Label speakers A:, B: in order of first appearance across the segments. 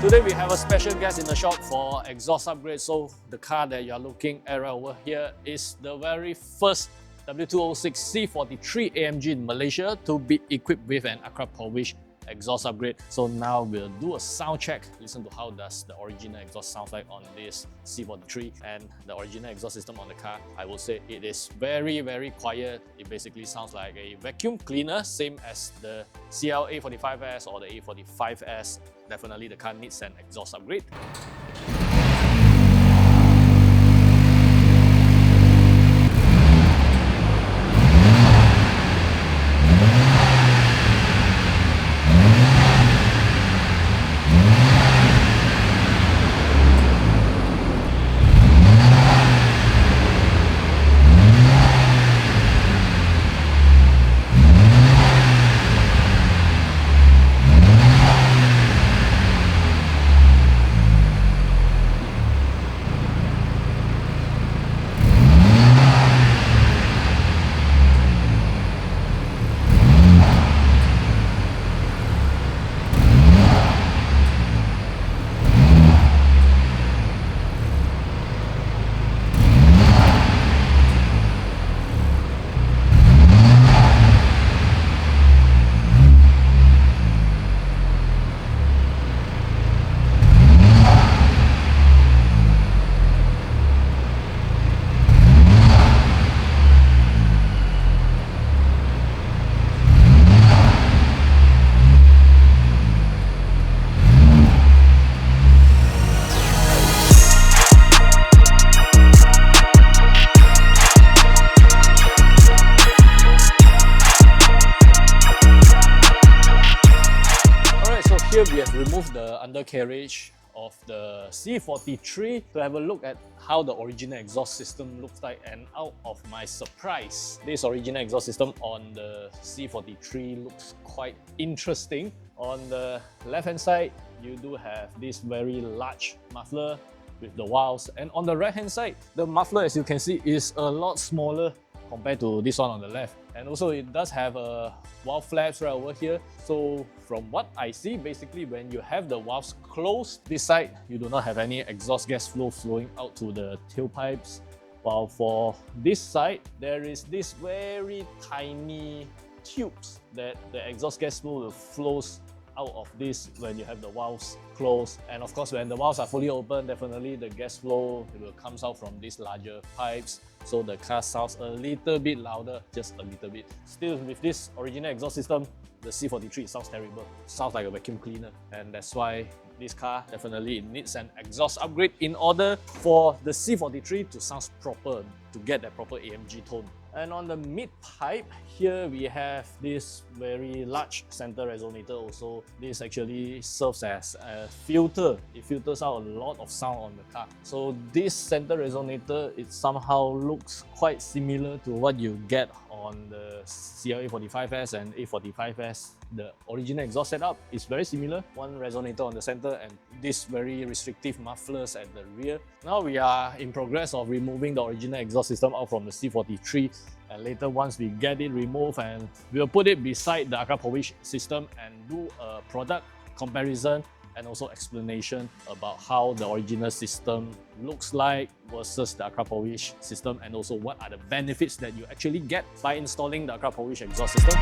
A: Today we have a special guest in the shop for exhaust upgrade. So the car that you are looking at right over here is the very first W206 C43 AMG in Malaysia to be equipped with an Akrapovic exhaust upgrade. So now we'll do a sound check, listen to how does the original exhaust sound like on this C43 and the original exhaust system on the car. I will say it is very quiet. It basically sounds like a vacuum cleaner, same as the CL A45S or the A45S. Definitely the car needs an exhaust upgrade. Here we have removed the undercarriage of the C43 to have a look at how the original exhaust system looks like, and out of my surprise, this original exhaust system on the C43 looks quite interesting. On the left hand side, you do have this very large muffler with the valves, and on the right hand side, the muffler, as you can see, is a lot smaller compared to this one on the left. And also it does have a valve flaps right over here. So from what I see, basically when you have the valves closed, this side you do not have any exhaust gas flow flowing out to the tailpipes. While for this side, there is this very tiny tubes that the exhaust gas flow flows out of this when you have the valves closed. And of course, when the valves are fully open, definitely the gas flow will come out from these larger pipes. So the car sounds a little bit louder, just a little bit. Still, with this original exhaust system, the C43 sounds terrible. Sounds like a vacuum cleaner. And that's why this car definitely needs an exhaust upgrade in order for the C43 to sound proper, to get that proper AMG tone. And on the mid pipe, here we have this very large center resonator also. This actually serves as a filter. It filters out a lot of sound on the car. So this center resonator, it somehow looks quite similar to what you get on the CL A45S and A45S. The original exhaust setup is very similar. One resonator on the center and this very restrictive mufflers at the rear. Now we are in progress of removing the original exhaust system out from the C43, and later once we get it removed, and we'll put it beside the Akrapovic system and do a product comparison and also explanation about how the original system looks like versus the Akrapovic system, and also what are the benefits that you actually get by installing the Akrapovic exhaust system.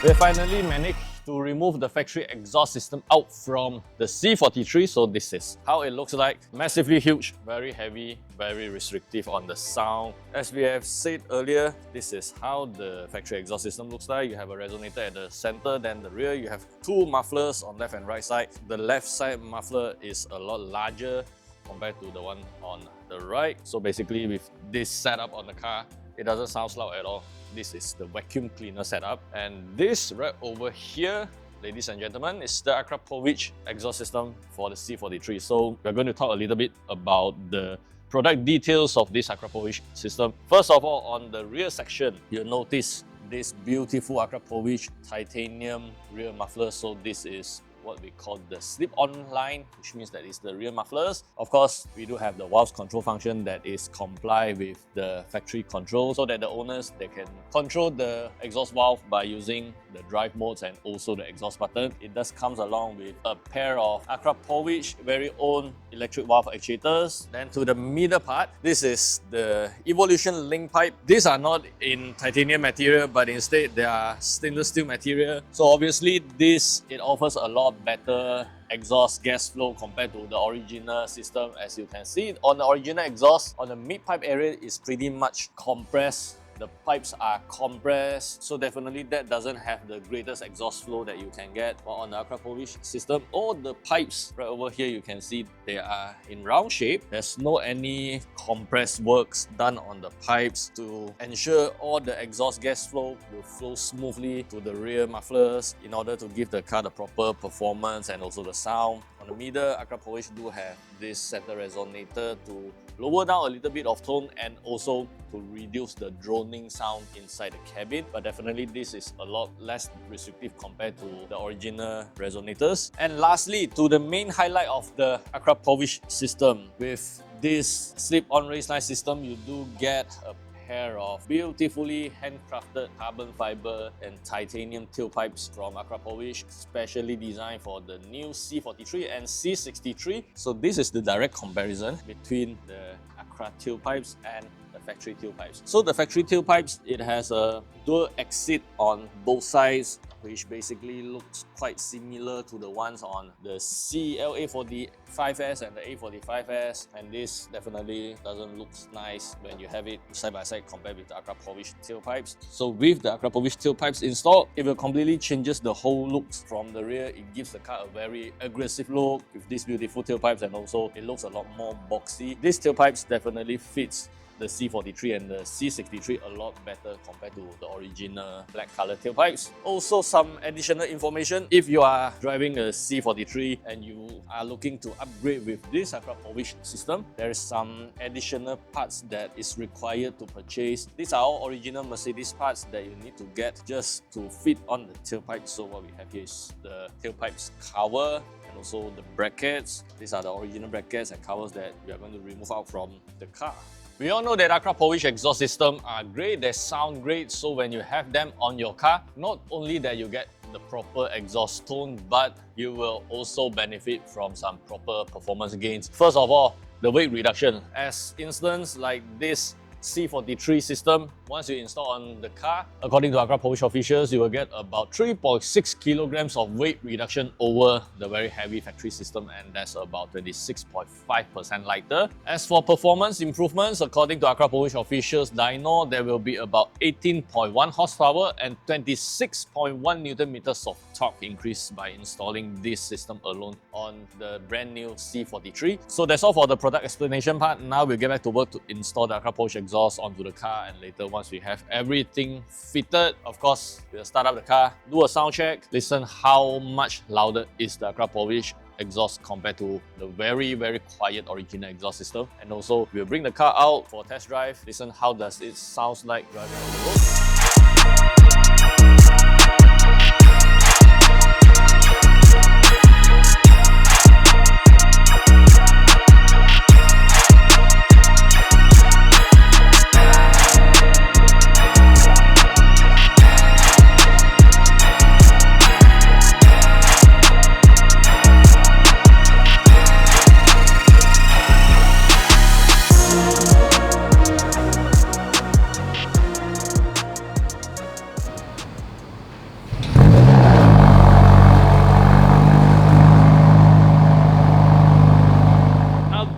A: We finally managed to remove the factory exhaust system out from the C43. So this is how it looks like. Massively huge, very heavy, very restrictive on the sound. As we have said earlier, this is how the factory exhaust system looks like. You have a resonator at the center, then the rear you have two mufflers on left and right side. The left side muffler is a lot larger compared to the one on the right. So basically with this setup on the car, it doesn't sound loud at all. This is the vacuum cleaner setup. And this right over here, ladies and gentlemen, is the Akrapovic exhaust system for the C43. So we're going to talk a little bit about the product details of this Akrapovic system. First of all, on the rear section, you'll notice this beautiful Akrapovic titanium rear muffler. So this is what we call the slip-on line, which means that it's the rear mufflers. Of course, we do have the valve control function that is comply with the factory control, so that the owners, they can control the exhaust valve by using the drive modes and also the exhaust button. It does comes along with a pair of Akrapovic very own electric valve actuators. Then to the middle part, this is the Evolution link pipe. These are not in titanium material, but instead they are stainless steel material. So obviously it offers a lot better exhaust gas flow compared to the original system. As you can see, on the original exhaust, on the mid pipe area is pretty much compressed. The pipes are compressed, so definitely that doesn't have the greatest exhaust flow that you can get. But on the Akrapovic system, all the pipes right over here, you can see they are in round shape. There's no any compressed works done on the pipes to ensure all the exhaust gas flow will flow smoothly to the rear mufflers in order to give the car the proper performance and also the sound. On the middle, Akrapovic do have this center resonator to lower down a little bit of tone and also to reduce the droning sound inside the cabin. But definitely this is a lot less restrictive compared to the original resonators. And lastly, to the main highlight of the Akrapovic system, with this slip-on raceline system, you do get a pair of beautifully handcrafted carbon fiber and titanium tailpipes from Akrapovic, specially designed for the new C43 and C63. So this is the direct comparison between the Akra tailpipes and the factory tailpipes. So the factory tailpipes, it has a dual exit on both sides, which basically looks quite similar to the ones on the CLA45S and the A45S, and this definitely doesn't look nice when you have it side by side compared with the Akrapovic tailpipes. So with the Akrapovic tailpipes installed, it will completely changes the whole looks from the rear. It gives the car a very aggressive look with these beautiful tailpipes, and also it looks a lot more boxy. These tailpipes definitely fits the C43 and the C63 a lot better compared to the original black color tailpipes. Also, some additional information: if you are driving a C43 and you are looking to upgrade with this Akrapovic system, there is some additional parts that is required to purchase. These are all original Mercedes parts that you need to get just to fit on the tailpipe. So what we have here is the tailpipes cover and also the brackets. These are the original brackets and covers that we are going to remove out from the car. We all know that Akrapovic exhaust systems are great, they sound great, so when you have them on your car, not only that you get the proper exhaust tone, but you will also benefit from some proper performance gains. First of all, the weight reduction. As instance like this C43 system, once you install on the car, according to Akrapovic officials, you will get about 3.6 kilograms of weight reduction over the very heavy factory system, and that's about 26.5% lighter. As for performance improvements, according to Akrapovic officials dyno, there will be about 18.1 horsepower and 26.1 Newton meters of torque increase by installing this system alone on the brand new C43. So that's all for the product explanation part. Now we'll get back to work to install the Akrapovic exhaust onto the car, and later once we have everything fitted, of course, we'll start up the car, do a sound check, listen how much louder is the Akrapovic exhaust compared to the very quiet original exhaust system. And also we'll bring the car out for a test drive, listen how does it sounds like driving on the road.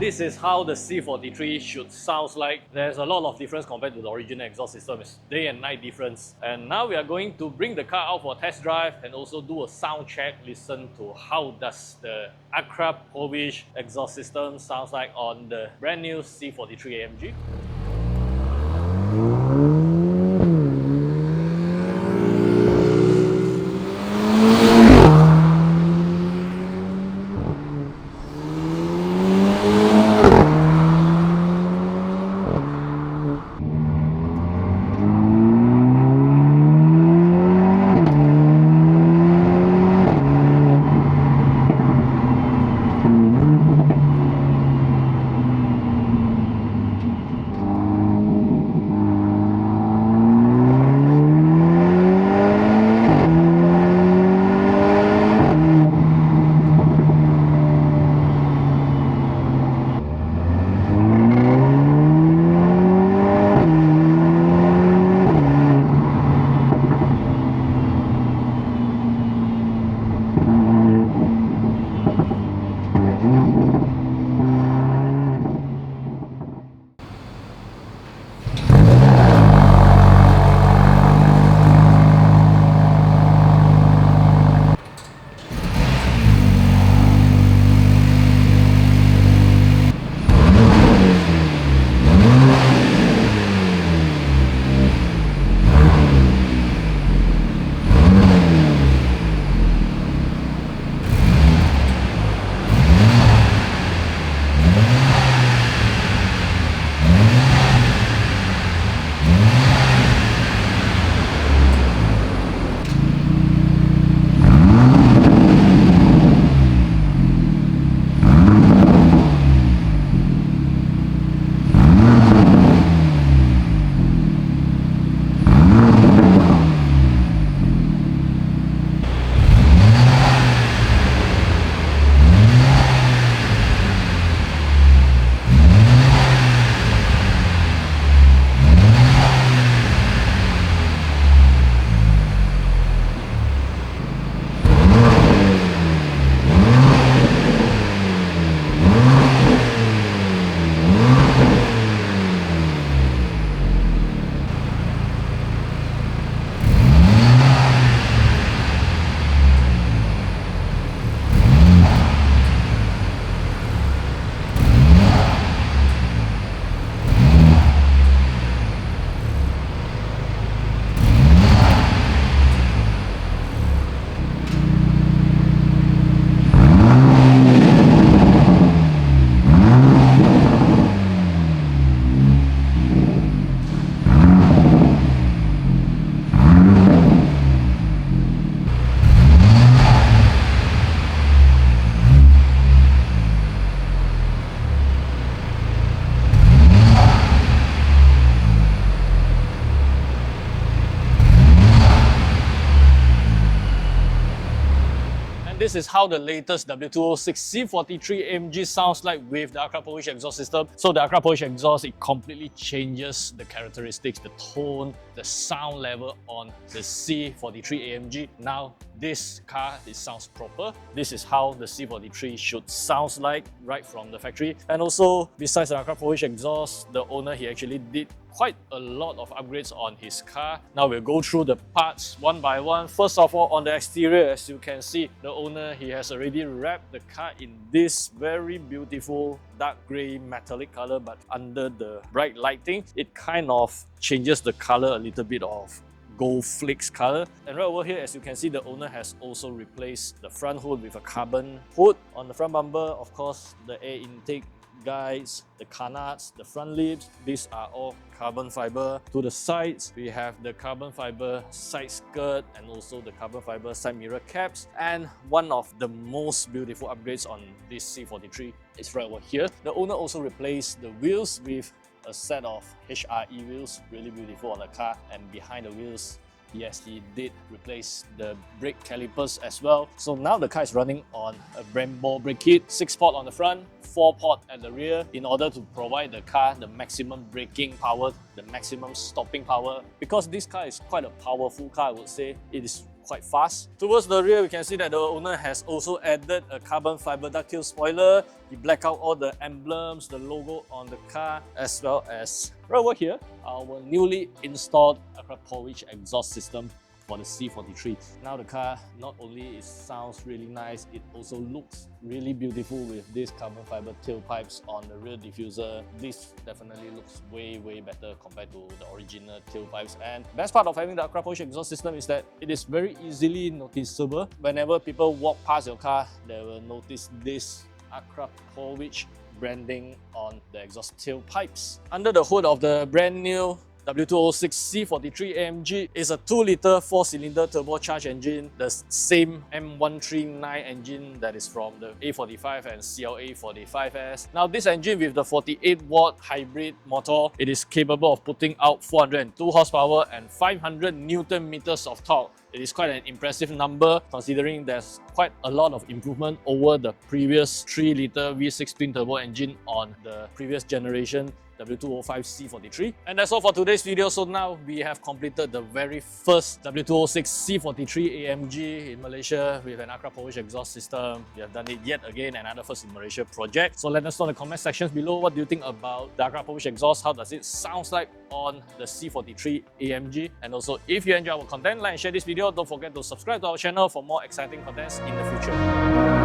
A: This is how the C43 should sound like. There's a lot of difference compared to the original exhaust system. It's day and night difference. And now we are going to bring the car out for a test drive and also do a sound check, listen to how does the Akrapovic exhaust system sounds like on the brand new C43 AMG. this is how the latest W206 C43 AMG sounds like with the Akrapovic exhaust system. So the Akrapovic exhaust, it completely changes the characteristics, the tone, the sound level on the C43 AMG. Now this car, it sounds proper. This is how the C43 should sound like right from the factory. And also, besides the Akrapovic exhaust, the owner, he actually did quite a lot of upgrades on his car. Now we'll go through the parts one by one. First of all, on the exterior, as you can see, the owner, he has already wrapped the car in this very beautiful dark grey metallic color, but under the bright lighting, it kind of changes the color a little bit of gold flakes color. And right over here, as you can see, the owner has also replaced the front hood with a carbon hood. On the front bumper, of course, the air intake guides, the canards, the front lips, these are all carbon fiber. To the sides, we have the carbon fiber side skirt and also the carbon fiber side mirror caps. And one of the most beautiful upgrades on this C43 is right over here. The owner also replaced the wheels with a set of HRE wheels, really beautiful on the car. And behind the wheels, yes, he did replace the brake calipers as well. So now the car is running on a Brembo brake kit, 6-port on the front, 4-port at the rear, in order to provide the car the maximum braking power, the maximum stopping power. Because this car is quite a powerful car, I would say. It is quite fast. Towards the rear, we can see that the owner has also added a carbon fiber ducktail spoiler. He blacked out all the emblems, the logo on the car, as well as right over here, our newly installed Akrapovic exhaust system for the C43. Now the car, not only it sounds really nice, it also looks really beautiful with these carbon fiber tailpipes on the rear diffuser. This definitely looks way better compared to the original tailpipes. And best part of having the Akrapovic exhaust system is that it is very easily noticeable. Whenever people walk past your car, they will notice this Akrapovic branding on the exhaust tailpipes. Under the hood of the brand new W206 C43 AMG is a 2-litre 4-cylinder turbocharged engine, the same M139 engine that is from the A45 and CLA 45S. Now this engine with the 48-watt hybrid motor, it is capable of putting out 402 horsepower and 500 Newton meters of torque. It is quite an impressive number considering there's quite a lot of improvement over the previous 3-litre V6 twin-turbo engine on the previous generation W205 C43. And that's all for today's video. So now we have completed the very first W206 C43 AMG in Malaysia with an Akrapovic exhaust system. We have done it yet again, another first in Malaysia project. So let us know in the comment sections below, what do you think about the Akrapovic exhaust? How does it sound like on the C43 AMG? And also, if you enjoy our content, like and share this video. Don't forget to subscribe to our channel for more exciting contents in the future.